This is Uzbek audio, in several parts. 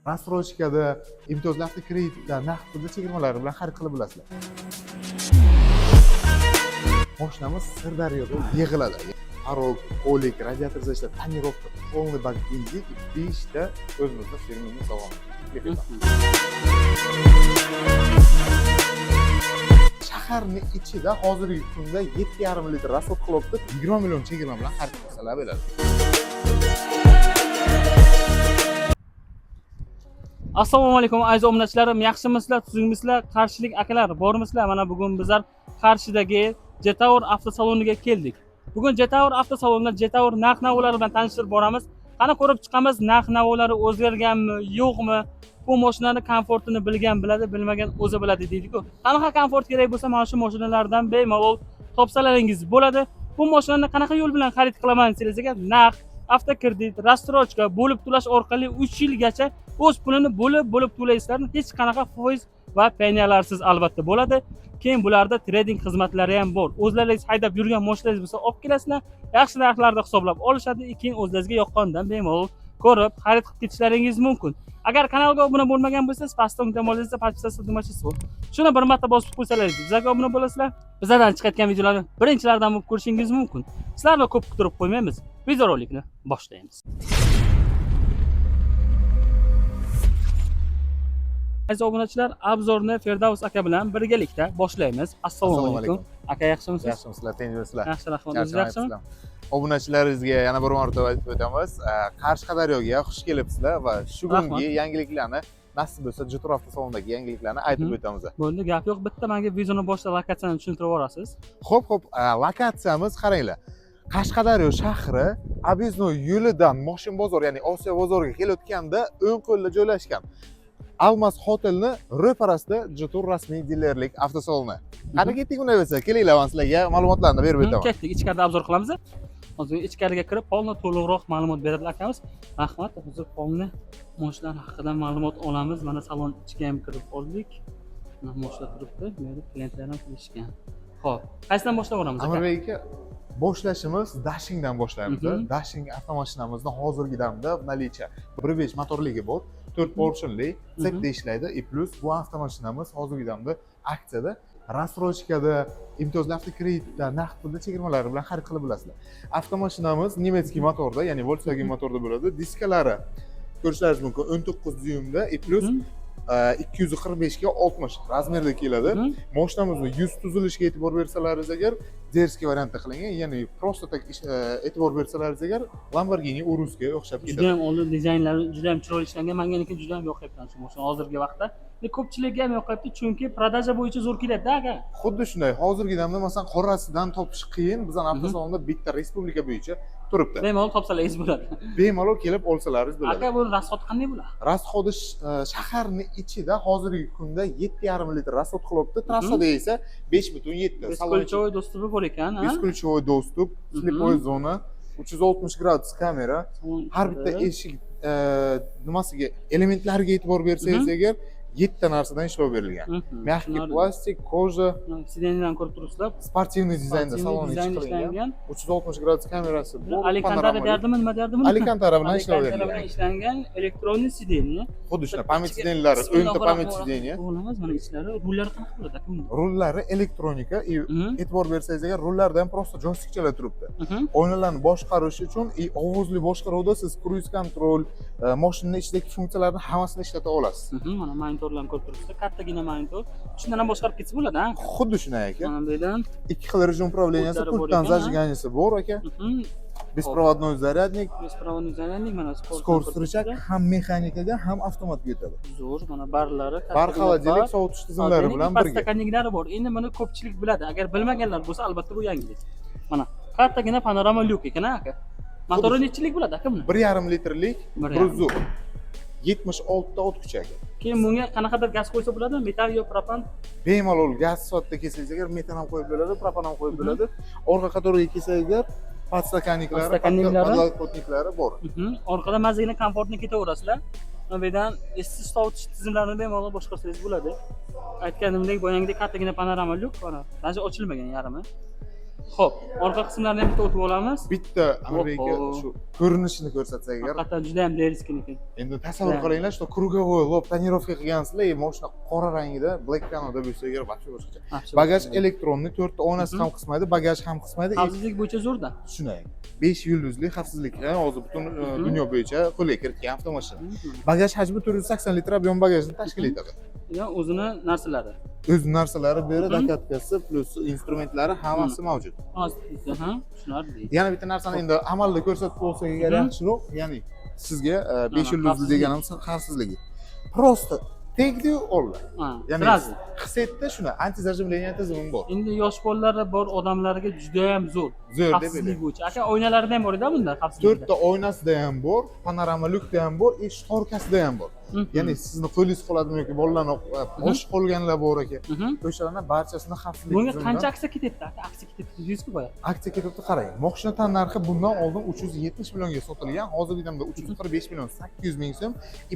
Rassrochkada imtiyozli avtokreditlar naqd pulda chegirmalari bilan xarid qilib olasizlar. Mashinamiz Sirdaryoda yig'iladi. Parog, qo'lik, radiator ishlab, tonirovka, полный bak benzin 5 ta o'zimizning firmamiz sog'om. Shaharning ichida hozirgi kunda 7,5 litr rasxod qilibdi, 20 million chegirma bilan xarid qilsalar bo'ladi. Assalomu alaykum aziz obunachilarim, yaxshimisizlar, tuzingmisizlar, qarshilik akalar bormisizlar? Mana bugun bizlar Qarshidagi Jetour avtosaloniga keldik. Bugun Jetour avtosalonida Jetour narx-navolari bilan tanishtirib boramiz. Qani ko'rib chiqamiz, narx-navolari o'zgarganmi, yo'qmi? Bu mashinaning komfortini bilgan biladi, bilmagan o'zi biladi deydi-ku. Qanaqa komfort kerak bo'lsa, mana shu mashinalardan bemalol topsalaringiz bo'ladi. Bu mashinani qanaqa yo'l bilan xarid qilaman desangizga, naqd, avtokredit, rassrochka bo'lib to'lash orqali 3 yilgacha o'z pulini bo'lib to'laysizlar. Hech qanaqa foiz va peniyalarsiz albatta bo'ladi. Keyin bularda trading xizmatlari ham bor. O'zlaringiz haydab yurgan mashinangiz bo'lsa, olib kelasizlar, yaxshi narxlarda hisoblab olishadi. Keyin o'zlaringizga yoqqanidan bemalol ko'rib, xarid qilib ketishlaringiz mumkin. Agar kanalga obuna bo'lmagan bo'lsangiz, pastda ungdamolingizda podpisatsiya tugmachasi bor. Shuni bir marta bosib qo'ysalaringiz, bizga obuna bo'lasizlar. Bizlardan chiqayotgan videolarni birinchilardan bo'lib ko'rishingiz mumkin. Sizlarni ko'p kuttirib qo'ymaymiz. Videorolikni boshlaymiz. Aziz obunachilar, obzorni Ferdaus aka bilan birgalikda boshlaymiz. Assalomu alaykum. Aka yaxshimisiz? Yaxshimisizlar, tenjimsizlar. Yaxshi, rahmat. O'zingiz yaxshimi? Obunachilaringizga yana bir marta aytib o'tamiz. Qashqadaryoga xush kelibsizlar va shu kungi yangiliklarni, nasib bo'lsa, Jetour avtosalonidagi yangiliklarni aytib o'tamiz. Bo'ldi, gap yo'q. Bitta menga videoni boshida lokatsiyani tushuntirib yuborasiz. Xo'p, lokatsiyamiz qaranglar. Qashqadaryo shahri Obeznoy yo'lidan Moshin bozor, ya'ni Osiyo bozoriga kelayotganda o'ng qo'lda joylashgan. Almas hotelni ro'parasida Jetour rasmiy dilerlik avtosaloni. Qani ketdik unday bo'lsa, kelinglar, men sizlarga ma'lumotlarni berib o'taman. Ketdik, ichkarida obzor qilamiz. Hozir ichkariga kirib, polni to'liqroq ma'lumot beradi akamiz. Rahmat. Hozir polni mashinalar haqida ma'lumot olamiz. Mana salon ichiga ham kirib oldik. Mana mashina turibdi, bu yerda klientlar ham kelishgan. Xo'p, qaysidan boshlab olamiz aka? Amirbek aka, boshlashimiz Dashingdan boshlaymiz. Dashing avtomashinamizda hozirgi damda nalicha 1.5 motorligi bor, 4 portionli, sekda ishlaydi. Plus bu avtomashinamiz hozirgi damda aksiyada, rassrochkada imtiyozli avtokreditlar naqd pulda chegirmalari bilan xarid qilib olasizlar. Avtomashinamiz nemetskiy motorda, ya'ni Volkswagen motorda bo'ladi. Diskalari ko'rishlaringiz mumkin 19 dyumda, plus 245 ga 60 razmerda keladi. Mashinamizni yuz tuzilishiga e'tibor bersalaringiz agar, derskiy variantda qilingan, ya'ni prosta tak e'tibor bersalaringiz agar, Lamborghini Urusga o'xshab ketadi. Juda ham oldin dizaynlari juda ham chiroyli ishlangan. Menga juda ham yoqyapti shu mashina hozirgi vaqtda. Ko'pchilikga ham yoqyapti, chunki prodaja bo'yicha zo'r kelyapti aka. Xuddi shunday. Hozirgi damda masalan qorasidan topish qiyin, bizning avtosalonda bitta respublika bo'yicha turibdi. Bemalol topsalaringiz bo'ladi. Bemalol kelib olsalaringiz bo'ladi. Aka, bu rasxod qanday bo'ladi? Rasxodi shaharning ichida hozirgi kunda 7,5 litr rasxod qilibdi. Trassada esa 5,7. Бескульчевой dostupi bor ekan, ha? Beskульчевой dostup, слепой zona, 360 gradus kamera, har bitta eshik nimasiga, elementlariga e'tibor bersangiz agar 7 ta narsadan ishlov berilgan. Mягкий plastik, koja, sideniyadan ko'rib turibsizlar. Sportivniy dizaynda salon ishlangan. 360 gradus kamerasi bor. Alikantara derdimi, nima derdimi? Alikantara bilan ishlov berilgan. berilgan. Ishlangan elektronniy sideniya. Xuddi shunday, pamyat sidenlari, o'nta pamyat sideniya. Bo'lamiz, mana ichlari, rullari qanaqa bo'ladi aka bunda? Rullari elektronika, e'tibor bersangiz agar, rullarda ham prosta joystikchalar turibdi. Oynalarni boshqarish uchun ovozli boshqaruvda siz cruise control, mashinaning ichidagi funksiyalarni hammasini ishlata olasiz. Mana monitorlarni ko'rib turibsizlar, kattagina monitor. Shundan ham boshqarib ketsa bo'ladi, ha? Xuddi shunday aka. Mana bu yerdan ikki xil rejim управленияsi, pultdan zajiganyasi bor aka. Беспроводной зарядник, mana скорость рычаг ham mexanikaga, ham avtomatga o'tadi. Zo'r, mana barlari, bar xolodilnik, sovutish tizimlari bilan birga. Pastakanliklari bor. Endi buni ko'pchilik biladi. Agar bilmaganlar bo'lsa, albatta bu yangilik. Mana kattagina panorama lyuk ekan, aka. Motori nechilik bo'ladi aka buni? 1,5 litrlik Bruzu. 76 ta o't kuchi aka. Keyin bunga qanaqadir gaz qo'ysa bo'ladi? Metan yo propan? Bemalol gaz soatda kelsangiz agar, metan ham qo'yib bo'ladi, propan ham qo'yib bo'ladi. Orqa qatoriga kelsangiz agar, podstakanniklari, podlokotniklari bor. Orqada mazagina komfortni ketaverasizlar. Bu yerdan essiz sovutish tizimlarini bemalol boshqarsangiz bo'ladi. Aytganimdek, boyangidek kattagina panorama lyuk, mana. Даже ochilmagan yarimi. Xo'p, orqa qismlarni ham bitta o'tib olamiz. Bitta Amirga Oho. shu ko'rinishini ko'rsatsak agar, Haqiqatan juda ham deriskiniki. endi tasavvur qilinglar, shu krugovой lоб tonirovka qilgansizlar, mashina qora rangida black pianoda bo'lsa agar вообще boshqacha. Bagaj elektronniy, 4 ta oynasi ham qismaydi, bagaj ham qismaydi. Xavfsizlik bo'yicha zo'rda. Shunday. 5 yulduzli xavfsizlik, hozir butun dunyo bo'yicha qo'lga kiritgan avtomashina. Bagaj hajmi 480 litr ob'em bagajni tashkil etadi. Ya o'zini narsalari. O'z narsalari bu yerda dakatkasi plus instrumentlari hammasi mavjud. Hozir, ha, tushunarli. Yana bitta narsani endi amalda ko'rsatib bo'lsak agar yaxshiroq, ya'ni sizga 5 yulduzli deganimiz xavfsizligi. Prosta tegdi-yu oldi. Ha, Ya'ni sразу. hissiyatda shuni anti-zajimleniya tizimi bor. Endi yosh bolalar bor odamlarga juda ham zo'r. Zo'r deb Xavfsizlik o'ylayman. bo'yicha. Aka oynalarida ham bor-da bunda xavfsizlik. 4 ta oynasida ham bor, panorama lyukda ham bor, eshik torkasida ham bor. Ya'ni sizni qo'lingiz qoladimi yoki bolalarni bosh qolganlar bor ekan. O'shalarni barchasini xavfsizlik Bunga tizimidan- qancha aksiya ketyapti? Aka aksiya ketyapti deysiz-ku boya. aksiya ketibdi qarang. Mashina tan narxi bundan oldin 370 millionga sotilgan, hozirgi damda 345 million 800 ming so'm.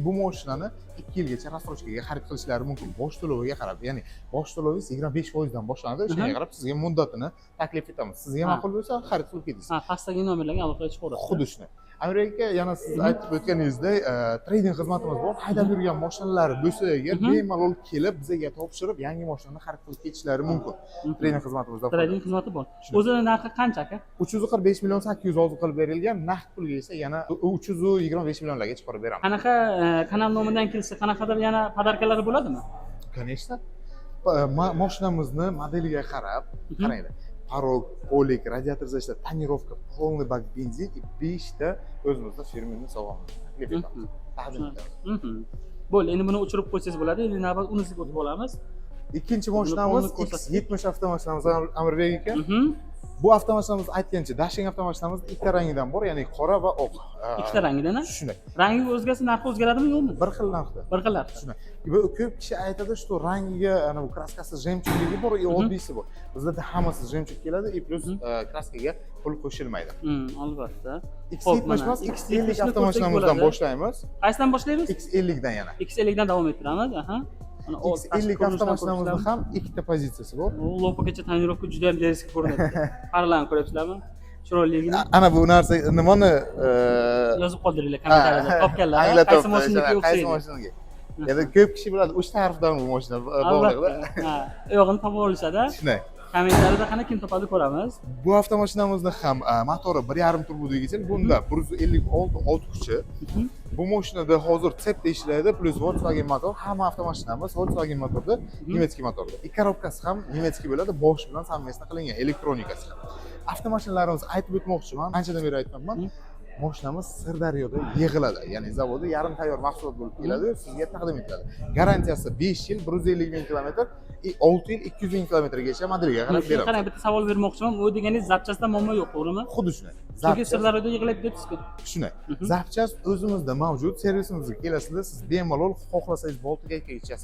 Bu mashinani 2 yilgacha rastrojkaga xarid qilishlari mumkin. Bosh to'loviga qarab, ya'ni bosh to'lovingiz 25% dan boshlanadi. Shunga qarab sizga muddatini taklif etamiz. Sizga ma'qul bo'lsa xarid qilib ketasiz. Ha, pastdagi nomerlarga aloqa chiqaverasiz. Xuddi shuni. Amerika yana siz aytib o'tganingizdek, trading xizmatimiz bor. Haydab yurgan mashinalar bo'lsa agar bemalol kelib bizga topshirib yangi mashinani xarid qilib ketishlari mumkin. Trading xizmatimizda. Trading xizmati bor. O'zini narxi qancha aka? 345 million 800 hozir qilib berilgan, naqd pulga esa yana 325 millionlarga chiqarib beramiz. Qanaqa kanal nomidan kelsa, qanaqadir yana podarkalari bo'ladimi? Конечно. Mashinamizni modeliga qarab, qaranglar. Parog, polik, radiator zashda, tonirovka, полный bak benzin и 5 ta o'zimizda firmenniy sovg'amizni taklif etamiz. Taqdim etamiz. Bo'ldi, endi buni o'chirib qo'ysangiz bo'ladi. Endi navbat unisiga o'tib olamiz. Ikkinchi mashinamiz X70 avtomashinamiz Amirbek aka. Bu avtomashinamiz aytgancha Dashing avtomashinamiz ikkita rangidan bor, ya'ni qora va oq. Ikkita rangidan-a? Shunday. Rangi o'zgarsa narxi o'zgaradimi yo'qmi? Bir xil narxda. Bir xil narxda. Shunday. Bu ko'p kishi aytadi, что rangiga ana bu kraskasi jemchugligi bor, oddiysi bor. Bizda hammasi jemchug keladi, plus kraskaga pul qo'shilmaydi. Albatta. X70 emas, X50 avtomashinamizdan boshlaymiz. Qaysidan boshlaymiz? X50 dan yana. X50 dan davom ettiramiz. Aha. X50 avtomashinamizda ham ikkita pozitsiyasi bor. Lopagacha tonirovka juda ham deriski ko'rinadi. Qaralarni ko'ryapsizlarmi? Chiroyligini. Ana bu narsa nimani yozib qoldiringlar kommentariyada. Topganlar, qaysi mashinaga o'xshaydi. Qaysi mashinaga? Endi ko'p kishi biladi, o'sha tarafdan bu mashina bog'liqda. Ha, yo'g'ini topib olishadi. Shunday. Kommentariyada qana kim topadi ko'ramiz. Bu avtomashinamizda ham motori 1.5 turbo dvigatel, bunda 156 kuchi. Bu mashinada hozir tsepda ishlaydi, plus Volkswagen motor. Hamma avtomashinamiz Volkswagen motorda, nemetskiy motorda. Ikki korobkasi ham nemetskiy bo'ladi, bosh bilan совместно qilingan, elektronikasi ham. Avtomashinalarimiz aytib o'tmoqchiman, anchadan beri aytmoqman. Mashinamiz Sirdaryoda yig'iladi, ya'ni zavodda yarim tayyor mahsulot bo'lib keladi, sizga taqdim etiladi. Garantiyasi 5 yil, 150 ming kilometr, 6 yil 200 ming kilometrgacha modelga qarab beramiz. Qarang, bitta savol bermoqchiman. U deganingiz zapchastda muammo yo'q, to'g'rimi? Xuddi shunday. Chunki Sirdaryoda yig'ilib ketdingiz-ku. Shunday. Zapchast o'zimizda mavjud, servisimizga kelasizda siz bemalol xohlasangiz Boltigacha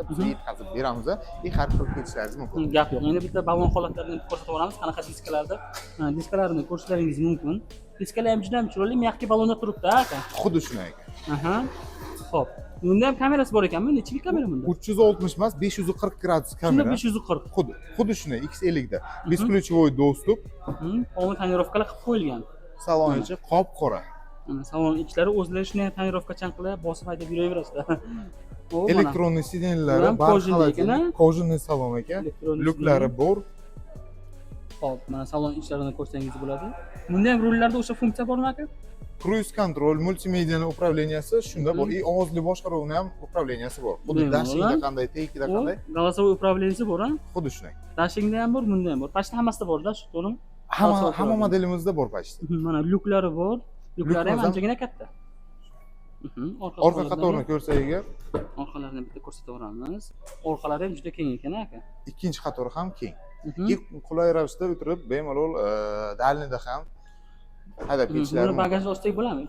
biz yetkazib beramiz va xarid qilib ketishlaringiz mumkin. Gap yo'q. Endi bitta balon holatlarini ko'rsatib olamiz, qanaqa diskalarda. Diskalarni ko'rishlaringiz mumkin. Diskalar ham juda ham chiroyli, mягкий balonda turibdi, aka. Xuddi shunday. Aha. Xo'p. Bunda ham kamerasi bor ekanmi? Nechlik kamera bunda? 360 emas, 540 gradus kamera. Shunda 540. Xuddi shunday X50 da. Бесключевой достуp. Полный tonirovkalar qilib qo'yilgan. Salon ichi qop-qora. Salon ichlari o'zlari shunday tonirovkachan qilib bosib haydab yuraverasizlar. Elektronniy sidenlari, kojinli salon ekan. Lyuklari bor. Xo'p, mana salon ichlarini ko'rsangiz bo'ladi. Bunda ham rullarda o'sha funksiya bormi aka? Cruise control, multimediani upravleniyasi shunda bor. Ovozli boshqaruvni ham upravleniyasi bor. Xuddi Dashingda qanday, Tekida qanday? Голосовой управленияsi bor, ha? Xuddi shunday. Dashingda ham bor, bunda ham bor. Почти hammasida bor-da, shu to'g'rimi? Hamma modelimizda bor почти. Mana lyuklari bor. Lyuklari ham anchagina katta. Orqa qatorni ko'rsak agar, orqalarini bitta ko'rsatib o'ramiz. Orqalari ham juda keng ekan, aka. Ikkinchi qatori ham keng. Qulay ravishda o'tirib bemalol dalnida ham haydab ketishlari mumkin. Buni bagajni ochsak bo'ladimi?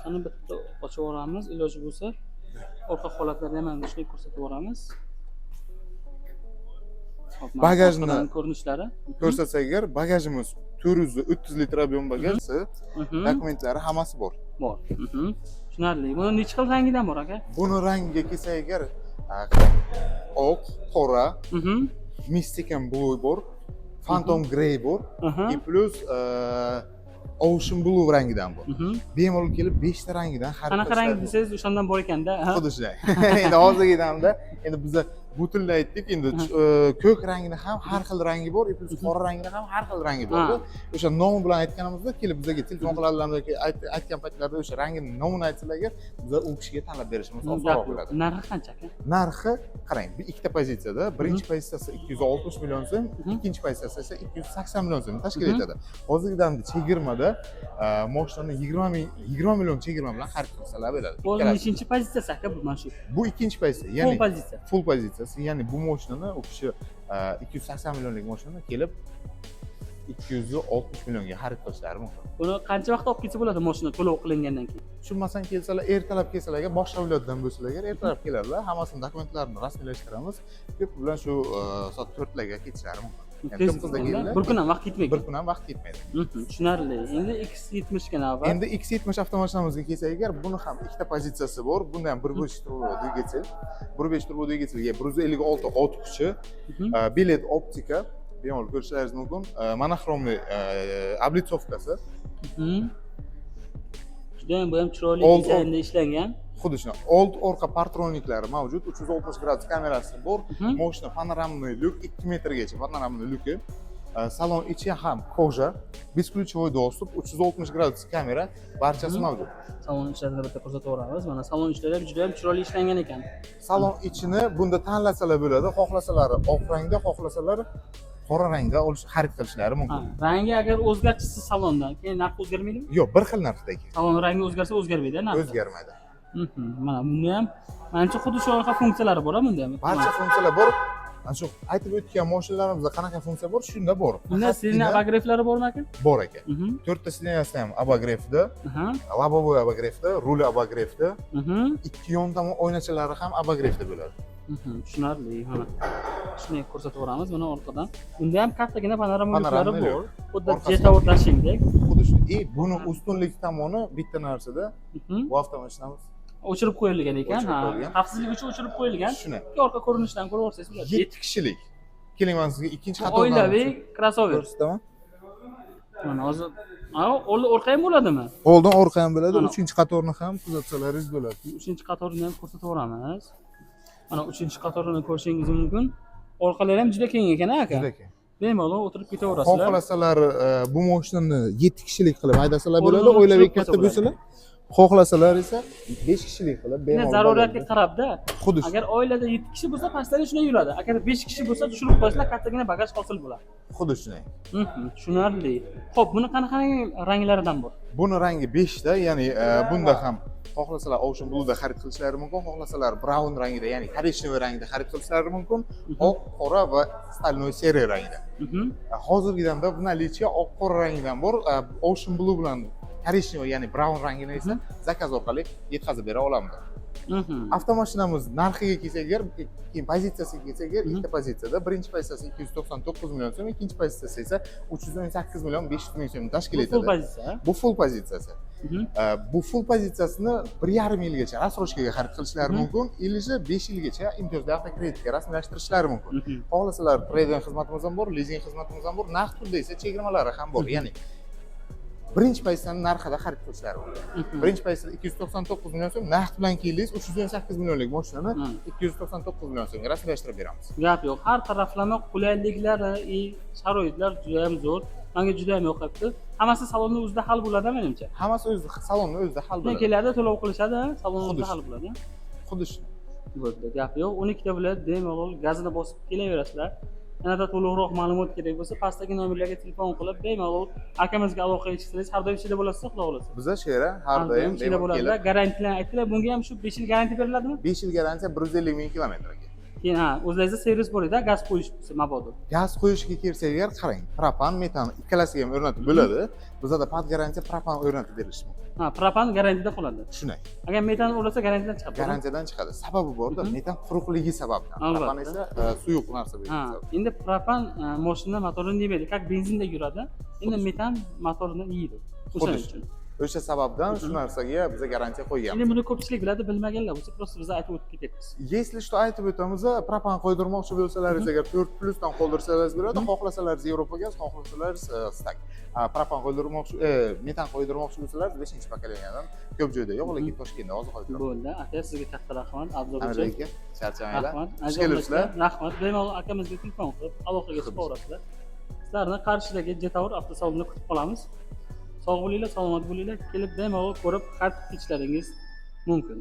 Qani bitta ochib o'ramiz, iloji bo'lsa. Orqa holatlarini ham mana shunday ko'rsatib o'ramiz. Bagajni ko'rinishlari ko'rsatsak agar, bagajimiz 430 litr ob'em bagajsi, dokumentlari hammasi bor. Bor. Tushunarli. Buni necha xil rangidan bor aka? Buni rangiga kelsak agar, oq, qora, Mystic ham blue bor. Phantom Grey bor, Aha. plus Ocean Blue rangidan bor. Bemalol kelib 5 ta rangidan xarid Qanaqa rang desangiz o'shandan bor ekanda. Xuddi shunday. Endi hozirgi damda endi biza butunlay aytdik, endi ko'k rangida ham har xil rangi bor, plus qora rangida ham har xil rangi bor. O'sha nomi bilan aytganimizda kelib bizaga telefon qiladilarki, aytgan paytlarda o'sha rangini nomini aytsalar, biza u kishiga tanlab berishimiz osonroq bo'ladi. Narxi qancha aka? Narxi qarang, ikkita pozitsiyada, birinchi pozitsiyasi 260 million so'm, ikkinchi pozitsiyasi esa 280 million so'm tashkil etadi. Hozirgi damda chegirmada mashinani 20 million chegirma bilan xarid qilsalar bo'ladi. Bu nechinchi pozitsiyasi aka bu mana shu? Bu ikkinchi pozitsiya, ya'ni Full pozitsiya. Full pozitsiyasi, ya'ni bu mashinani u kishi 280 millionlik mashinani kelib 260 millionga xarid qilishlari mumkin. Buni qancha vaqt olib ketsa bo'ladi mashina to'lov qilingandan keyin? Tushunmasdan kelsalar, ertalab kelsalarga, boshqa viloyatdan bo'lsalar, ertalab keladilar, hammasini dokumentlarini rasmiylashtiramiz. Ko'p bilan shu soat 4 larga ketishlari mumkin. Bir kun ham vaqt ketmaydi. Bir kun ham vaqt ketmaydi. Tushunarli. Endi X70 ga navbat. Endi X70 avtomashinamizga kelsak agar, buni ham ikkita pozitsiyasi bor. Bunda ham 1.5 turbo dvigatel. 1.5 turbo dvigatelga 156 ot kuchi, bilet optika, bemalol ko'rishlaringiz mumkin. Monoxromli oblitsovkasi. Juda ham bu ham chiroyli dizaynda ishlangan. Xuddi shunday. Old orqa partroniklari mavjud, 360 gradus kamerasi bor. Mashina panoramniy lyuk, 2 metrgacha panoramniy lyuki. Salon ichi ham koja, besключевой достуp, 360 gradus kamera, barchasi mavjud. Salon ishlarini bitta ko'rsatib o'ramiz. Mana salon ishlari ham juda ham chiroyli ishlangan ekan. Salon ichini bunda tanlasalar bo'ladi, xohlasalar oq rangda, xohlasalar qora rangda xarid qilishlari mumkin. Rangi agar o'zgartirsa salondan, keyin narx o'zgarmaydimi? Yo'q, bir xil narxdagi. Salon rangi o'zgarsa o'zgarmaydi, narx. O'zgarmaydi. Mana bunda ham menimcha xuddi shu funksiyalari bor-a bunda ham. Barcha funksiyalar bor. Ana shu aytib o'tgan mashinalarimizda qanaqa funksiya bor, shunda bor. Bunda sidina abogreflari bormi aka? Bor aka. 4 ta sidinasi ham abogrefda, lobovoy abogrefda, rul abogrefda, ikki yon tomon oynachalari ham abogrefda bo'ladi. Tushunarli. Mana shuni ko'rsatib o'ramiz mana orqadan. Bunda ham kattagina panorama yo'llari bor. Xuddi Jetour Dashingdek. Xuddi shu. Buni ustunlik tomoni bitta narsada bu avtomashinamiz o'chirib qo'yilgan ekan. Xavfsizlik uchun o'chirib qo'yilgan. Shuni. Orqa ko'rinishdan ko'rib olsangiz bo'ladi. 7 kishilik. Keling, men sizga ikkinchi qatorni oilaviy crossover. ko'rsataman. Mana hozir orqa ham bo'ladimi? Oldin orqa ham bo'ladi, 3-qatorni ham kuzatsalaringiz bo'ladi. 3-qatorni ham ko'rsatib o'ramiz. Mana 3-qatorini ko'rishingiz mumkin. Orqalari ham juda keng ekan aka. Juda keng. Bemalol o'tirib ketaverasizlar. Xohlasalar bu mashinani 7 kishilik qilib haydasalar bo'ladi, oilaviy katta bo'lsalar. Xohlasalar esa 5 kishilik qilib bemalol. Zaruratga qarab-da. Xuddi agar oilada 7 kishi bo'lsa, pastlarga shunday yuradi. Agar 5 kishi bo'lsa, tushirib qo'ysalar, kattagina bagaj hosil bo'ladi. Xuddi shunday. Tushunarli. Xo'p, buni qanaqa ranglaridan bor? Buni rangi 5 ta, ya'ni bunda ham xohlasalar Ocean Blue'da xarid qilishlari mumkin, xohlasalar brown rangida, ya'ni korичневый rangda xarid qilishlari mumkin, oq, qora va стальной серый rangda. Hozirgi damda bu наличие oq, qora rangidan bor. Ocean Blue bilan korичневый, ya'ni brown rangini esa zakaz orqali yetkazib bera olamiz. Avtomashinamiz narxiga kelsak, keyin pozitsiyasiga kelsak, ikkita pozitsiyada, birinchi pozitsiyasi 299 million so'm, ikkinchi pozitsiyasi esa 318 million 500 ming so'm tashkil etadi. Bu full pozitsiya. Bu full pozitsiyasi. Bu full pozitsiyasini 1,5 yilgacha рассрочкаga xarid qilishlari mumkin, ilishi 5 yilgacha imtiyozli avtokreditga rasmiylashtirishlari mumkin. Xohlasalar trade-in xizmatimiz ham bor, leasing xizmatimiz ham bor, naqd pulda esa chegirmalari ham bor. Ya'ni birinchi pozitsiyani narxida xarid qilishlari mumkin. Birinchi pozitsiyada 299 million so'm, naqd bilan keldingiz 318 millionlik mashinani 299 million so'mga rasmiylashtirib beramiz. Gap yo'q. Har taraflama qulayliklari, sharoitlar juda ham zo'r. Menga juda ham yoqibdi. Hammasi salonni o'zida hal bo'ladi menimcha. Hammasi o'zida, salonni o'zida hal bo'ladi. Keladi, to'lov qilishadi, salonni o'zida hal bo'ladi. Xuddi shu. Bo'ldi, gap yo'q. 12 ta viloyat bemalol gazini bosib kelaverasizlar. Yanada to'liqroq ma'lumot kerak bo'lsa, pastdagi nomerlarga telefon qilib, bemalol akamizga aloqaga chiqsangiz, har doim ichida bo'lasiz, xudo xolasa. Biza she'ra har doim ichida bo'ladi. Garantiyalarni aytdilar, bunga ham shu 5 yil garantiya beriladimi? 5 yil garantiya 150 ming kilometrga. Keyin o'zlaringizda servis bor edi, gaz qo'yish bo'lsa mabodo. Gaz qo'yishga kelsak agar qarang, propan, metan ikkalasiga ham o'rnatib bo'ladi. Bizda pad garantiya propan o'rnatib berilishi mumkin. Propan garantiyada qoladi. Shunday. Agar metan o'rnasa garantiyadan chiqadi. Garantiyadan chiqadi. Sababi borda, metan quruqligi sababdan. Propan esa suyuq narsa bo'ladi. Endi propan mashina motorini yemaydi, как benzindek yuradi. Endi metan motorini yeydi. O'shaning uchun. O'sha sababdan shu narsaga biz garantiya qo'yganmiz. Endi buni ko'pchilik biladi, bilmaganlar bo'lsa просто biz aytib o'tib ketyapmiz. Если что aytib o'tamiz, propan qo'ydirmoqchi bo'lsalaringiz agar 4+ dan qoldirsalaringiz bo'ladi, xohlasalaringiz Yevropa gaz, xohlasalaringiz stak. Propan qo'ydirmoqchi, metan qo'ydirmoqchi bo'lsalaringiz 5-pokoleniyadan ko'p joyda yo'q, lekin Toshkentda hozir qo'ydiraman. Bo'ldi. Aka, sizga katta rahmat. Abzor uchun. Amirga charchamanglar. Rahmat. Xush kelibsizlar. Rahmat. Bemalol akamizga telefon qilib aloqaga chiqib olasizlar. Sizlarni Qarshidagi Jetour avtosalonida kutib qolamiz. Sog' bo'linglar, salomat bo'linglar. Kelib bemalol ko'rib, xarid qilishlaringiz mumkin.